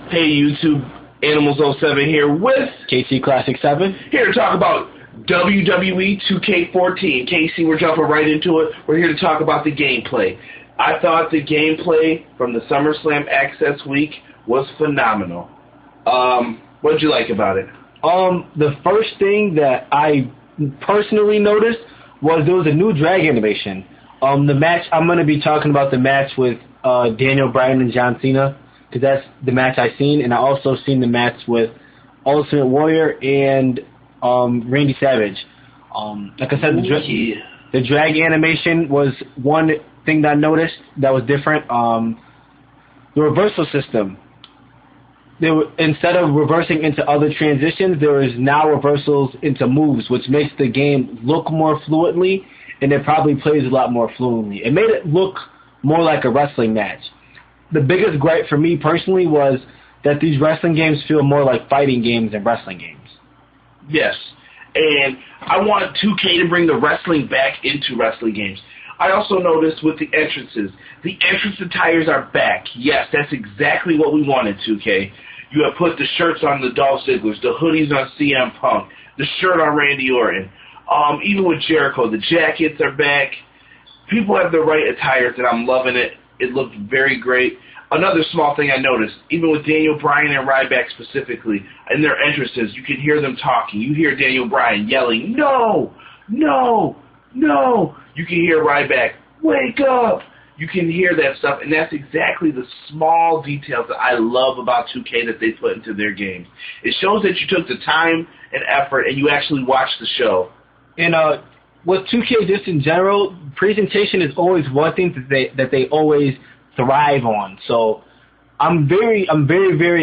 Hey YouTube, Animals07 here with KC Classic 7. Here to talk about WWE 2K14. Casey, we're jumping right into it. We're here to talk about the gameplay. I thought the gameplay from the SummerSlam Access Week was phenomenal. What did you like about it? The first thing that I personally noticed was there was a new drag animation. The match, I'm going to be talking about the match with Daniel Bryan and John Cena, because that's the match I seen, and I also seen the match with Ultimate Warrior and Randy Savage. Like I said, the drag animation was one thing that I noticed that was different. The reversal system. Instead of reversing into other transitions, there is now reversals into moves, which makes the game look more fluidly, and it probably plays a lot more fluently. It made it look more like a wrestling match. The biggest gripe for me personally was that these wrestling games feel more like fighting games than wrestling games. Yes, and I want 2K to bring the wrestling back into wrestling games. I also noticed with the entrances attires are back. Yes, that's exactly what we wanted, 2K. You have put the shirts on the Dolph Ziggler's, the hoodies on CM Punk, the shirt on Randy Orton. Even with Jericho, the jackets are back. People have the right attires, and I'm loving it. It looked very great. Another small thing I noticed, even with Daniel Bryan and Ryback specifically, in their entrances, you can hear them talking. You hear Daniel Bryan yelling, "No! No! No!" You can hear Ryback, "Wake up!" You can hear that stuff, and that's exactly the small details that I love about 2K that they put into their games. It shows that you took the time and effort, and you actually watched the show. And with 2K just in general, presentation is always one thing that they always thrive on. So I'm very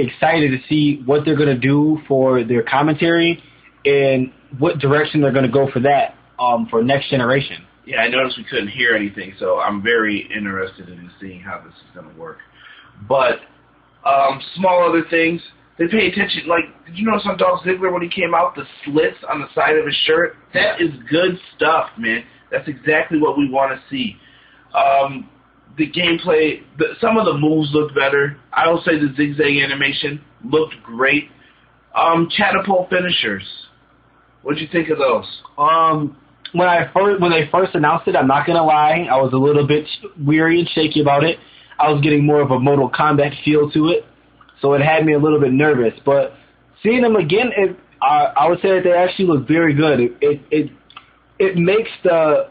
excited to see what they're gonna do for their commentary and what direction they're gonna go for that for next generation. Yeah, I noticed we couldn't hear anything, so I'm very interested in seeing how this is gonna work. But small other things. They pay attention, like, did you notice on Dolph Ziggler when he came out, the slits on the side of his shirt? That is good stuff, man. That's exactly what we want to see. The gameplay, some of the moves looked better. I will say the zigzag animation looked great. Catapult finishers. What'd you think of those? When they first announced it, I'm not going to lie, I was a little bit weary and shaky about it. I was getting more of a Mortal Kombat feel to it. So it had me a little bit nervous, but seeing them again, I would say that they actually look very good. It makes I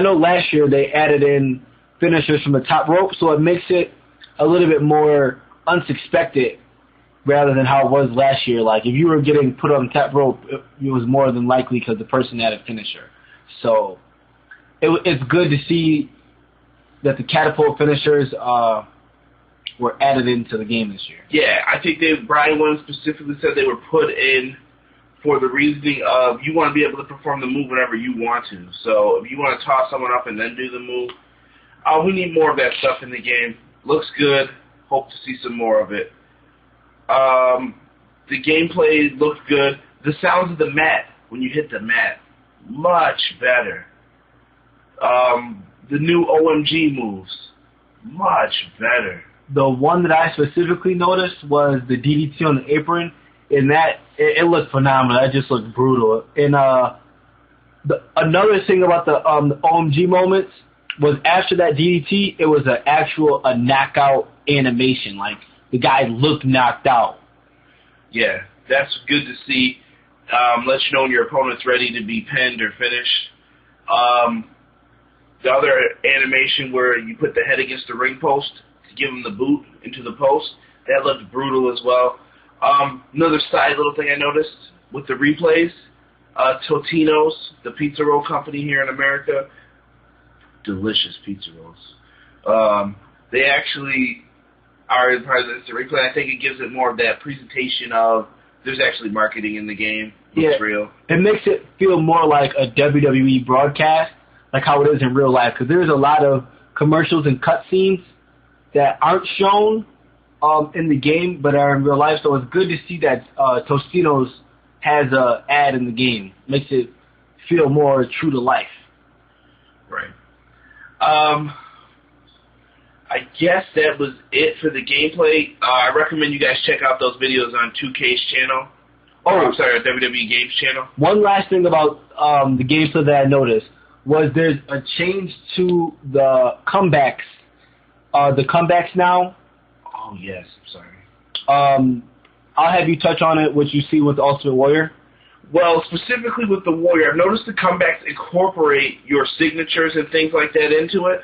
know last year they added in finishers from the top rope, so it makes it a little bit more unsuspected rather than how it was last year. Like if you were getting put on the top rope, it was more than likely because the person had a finisher. So it's good to see that the catapult finishers were added into the game this year. Yeah, I think Brian Williams specifically said they were put in for the reasoning of you want to be able to perform the move whenever you want to. So if you want to toss someone up and then do the move, we need more of that stuff in the game. Looks good. Hope to see some more of it. The gameplay looked good. The sounds of the mat, when you hit the mat, much better. The new OMG moves, much better. The one that I specifically noticed was the DDT on the apron, and that it looked phenomenal. That just looked brutal. And another thing about the OMG moments was after that DDT, it was a knockout animation. Like the guy looked knocked out. Yeah, that's good to see. Let you know when your opponent's ready to be pinned or finished. The other animation where you put the head against the ring post to give him the boot into the post, that looked brutal as well. Another side little thing I noticed with the replays, Totino's, the pizza roll company here in America, delicious pizza rolls. They actually are part of the replay. I think it gives it more of that presentation of there's actually marketing in the game. It's real. It makes it feel more like a WWE broadcast, like how it is in real life, because there's a lot of commercials and cutscenes that aren't shown in the game but are in real life, so it's good to see that Tostino's has an ad in the game. Makes it feel more true to life. Right. I guess that was it for the gameplay. I recommend you guys check out those videos on 2K's channel. I'm sorry, WWE Games channel. One last thing about the gameplay that I noticed was there's a change to the comebacks. The comebacks now. Oh, yes. I'm sorry. I'll have you touch on it, what you see with the Ultimate Warrior. Well, specifically with the Warrior, I've noticed the comebacks incorporate your signatures and things like that into it.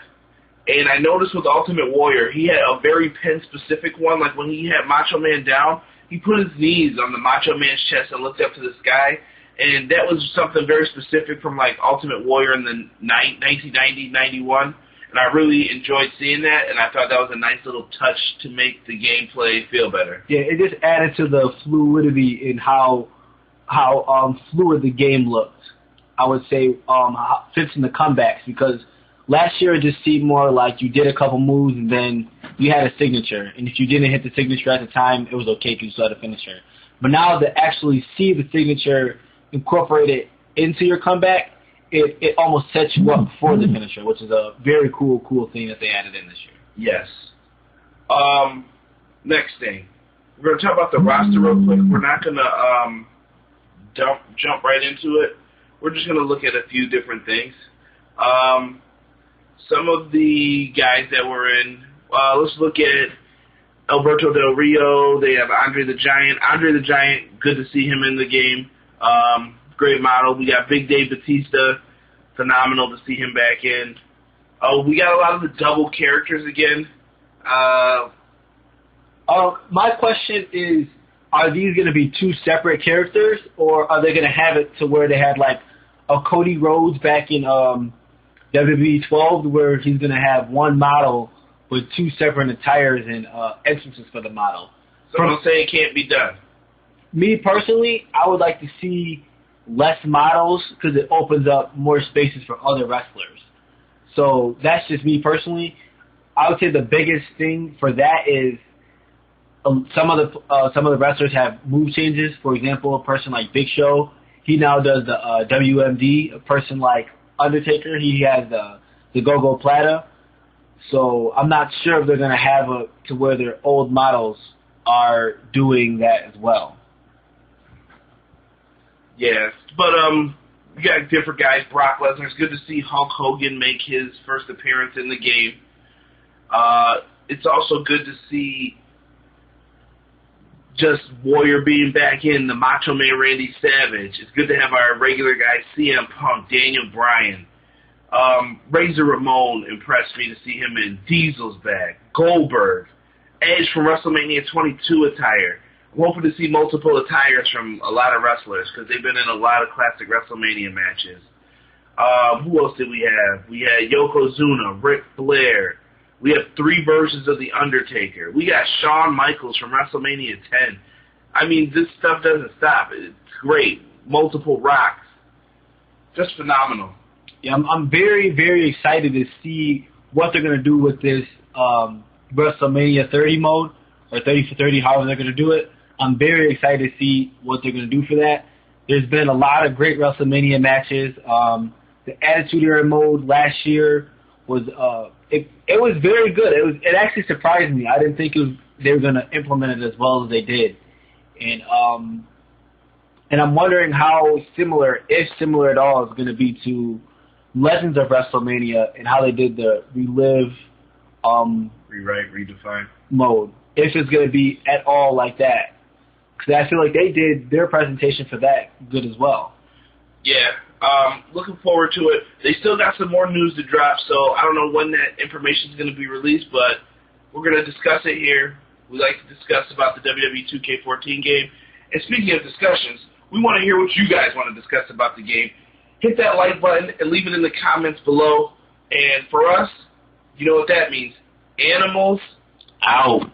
And I noticed with Ultimate Warrior, he had a very pin-specific one. Like when he had Macho Man down, he put his knees on the Macho Man's chest and looked up to the sky. And that was something very specific from like Ultimate Warrior in the 1990-91. And I really enjoyed seeing that, and I thought that was a nice little touch to make the gameplay feel better. Yeah, it just added to the fluidity in how fluid the game looked. I would say fits in the comebacks, because last year it just seemed more like you did a couple moves and then you had a signature, and if you didn't hit the signature at the time, it was okay because you still had a finisher. But now to actually see the signature incorporated into your comeback, it almost sets you up for the finisher, which is a very cool thing that they added in this year. Yes. Next thing. We're going to talk about the roster real quick. We're not going to jump right into it. We're just going to look at a few different things. Some of the guys that were in, let's look at Alberto Del Rio. They have Andre the Giant. Andre the Giant, good to see him in the game. Great model. We got Big Dave Batista. Phenomenal to see him back in. We got a lot of the double characters again. My question is, are these going to be two separate characters, or are they going to have it to where they had like a Cody Rhodes back in WWE 12, where he's going to have one model with two separate attires and entrances for the model? Someone say it can't be done. Me personally, I would like to see less models because it opens up more spaces for other wrestlers. So that's just me personally. I would say the biggest thing for that is some of the wrestlers have move changes. For example, a person like Big Show, he now does the WMD. A person like Undertaker, he has the Go-Go Plata. So I'm not sure if they're going to have it to where their old models are doing that as well. Yes, but we got different guys. Brock Lesnar. It's good to see Hulk Hogan make his first appearance in the game. It's also good to see just Warrior being back in, the Macho Man Randy Savage. It's good to have our regular guys, CM Punk, Daniel Bryan. Razor Ramon impressed me to see him in. Diesel's back. Goldberg. Edge from WrestleMania 22 attire. I'm hoping to see multiple attires from a lot of wrestlers because they've been in a lot of classic WrestleMania matches. Who else did we have? We had Yokozuna, Ric Flair. We have 3 versions of The Undertaker. We got Shawn Michaels from WrestleMania 10. I mean, this stuff doesn't stop. It's great. Multiple Rocks. Just phenomenal. Yeah, I'm very, very excited to see what they're going to do with this WrestleMania 30 mode, or 30 for 30, however they're going to do it. I'm very excited to see what they're going to do for that. There's been a lot of great WrestleMania matches. The Attitude Era mode last year was it was very good. It actually surprised me. I didn't think they were going to implement it as well as they did. And I'm wondering how similar, if similar at all, is going to be to Legends of WrestleMania and how they did the relive, rewrite, redefine mode. If it's going to be at all like that. Because I feel like they did their presentation for that good as well. Yeah, looking forward to it. They still got some more news to drop, so I don't know when that information is going to be released, but we're going to discuss it here. We like to discuss about the WWE 2K14 game. And speaking of discussions, we want to hear what you guys want to discuss about the game. Hit that like button and leave it in the comments below. And for us, you know what that means. Animals out.